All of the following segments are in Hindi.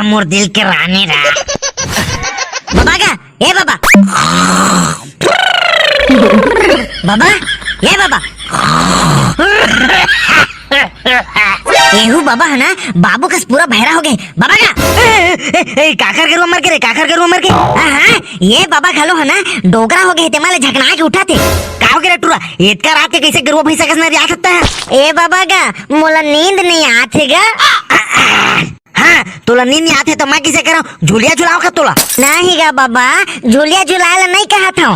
मोर दिल के रानी रा। बाबा का ए बाबा बाबा ये बाबा एहू बाबा है ना बाबू का पूरा बहरा हो गए बाबा का काकर गरुआ मर के रे काकर गरुआ मर के हाँ ये बाबा खालो है ना डोगरा हो गए थे माले झकना के उठा थे का हो गया टूरा इतका रात के कैसे गरुआ भैंसा कसना जा सकता है ए बाबा का मोला नींद नहीं आते गा हाँ तोला नींद नहीं आते तो मैं किसे करा झूलिया झुलाओ का तोला नहीं गा बाबा झूलिया झुलाला नहीं कहा था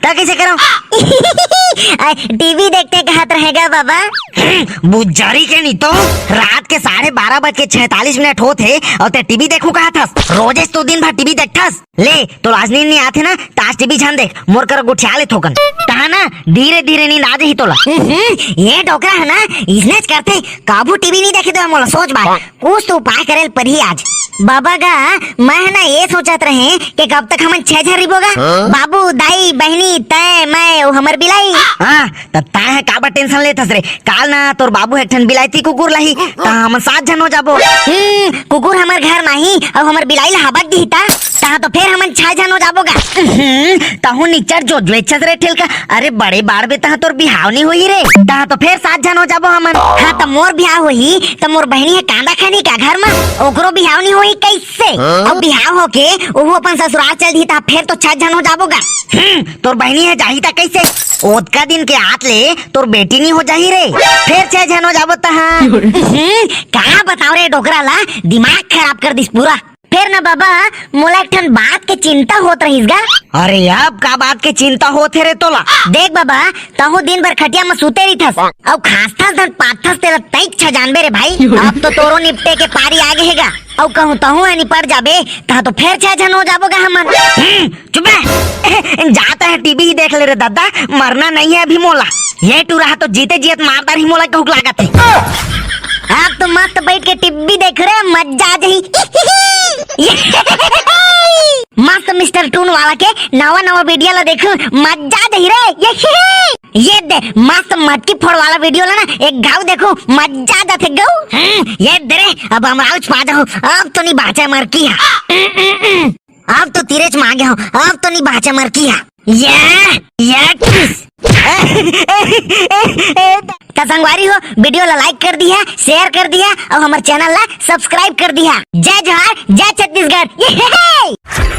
ता कैसे करो टीवी देखते कहत रहेगा बाबा बुझारी के नहीं तो रात के 12:46 होते और ते टीवी देखू कहा था रोजे तो दिन भर टीवी देखथस ले तो आज नींद नहीं आते ना ताज टीवी छान देख मोर कर गुठिया ले थोकन ता ना धीरे धीरे नींद आ जाही तोला ये डोकरा है ना इसने करते काबू टीवी नहीं देखे तो मोला सोच बात कुछ तो उपाय करे पर ही आज बाबा का मैं ना ये सोचत रहे कि कब तक हम 6 जन रिबोगा बाबू दाई बहनी तय मैं हमर बिलाई हाँ तब ताय है काबर टेंशन लेथस रे काल ना तोर बाबू एकठन बिलायती कुकुर लही ता हम 7 जन हो जाबो कुकुर हमर घर माही और हमर बिलाई ला हबक दी ता तो फिर हम 6 जन हो जाबोगा ताहू निचर जो द्वेचस रे ठेल का अरे बड़े बाड़ बे ता तोर बिहाव नहीं होई रे ता तो फिर 7 जन हो जाबो हमन हां त मोर बिहाव होई त मोर बहनी है कांदा खानी का घर में ओकरो बिहाव नहीं होई कैसे अब बिहाव होके वो अपन ससुराल चल दी ता फिर तो 6 जन हो जाबोगा तोर बहनी है जाही ता कैसे ओतका दिन के आत ले तोर बेटी नहीं हो जाही रे फिर 6 जन हो जाबो ता कहां बताओ रे डोकरा ला दिमाग खराब कर दिस पूरा फिर ना बाबा मोला एक ठन बात के चिंता होत रहीस गा अरे अब का बात के चिंता होते रे तोला देख बाबा तहु दिन भर खटिया में सूते रही थस और खासथस धन पाथस तेरा तैक छ जानबे रे भाई अब तो तोरो निपटे के पारी आगे हैगा और कहूं तहु है निपट जाबे ता तो फिर 6 जन हो जाबोगा हमन चुप है जाता है टीवी ही देख ले रे दादा मरना नहीं है अभी मोला ये टू रहा तो जीते जीत मारदार ही मोला कहूं लागत है आप तो मस्त बैठ के टीवी देख रहे मजा आ जाही मस्त मिस्टर टून वाला के नवा वीडियो ला देखो मजा आ जाही रे ये दे मस्त मटकी फोड़ वाला वीडियो ला ना एक गाँव देखो मजा आ जाते गाँव ये दे रे अब हम आउच पा जाओ अब तो नहीं बाचा मर किया अब तो तिरेच मांगे हो अब तो नहीं बाचा मर किया संगवारी हो वीडियो ला लाइक कर दिया शेयर कर दिया और हमारे चैनल ला सब्सक्राइब कर दिया जय जोहार जय छत्तीसगढ़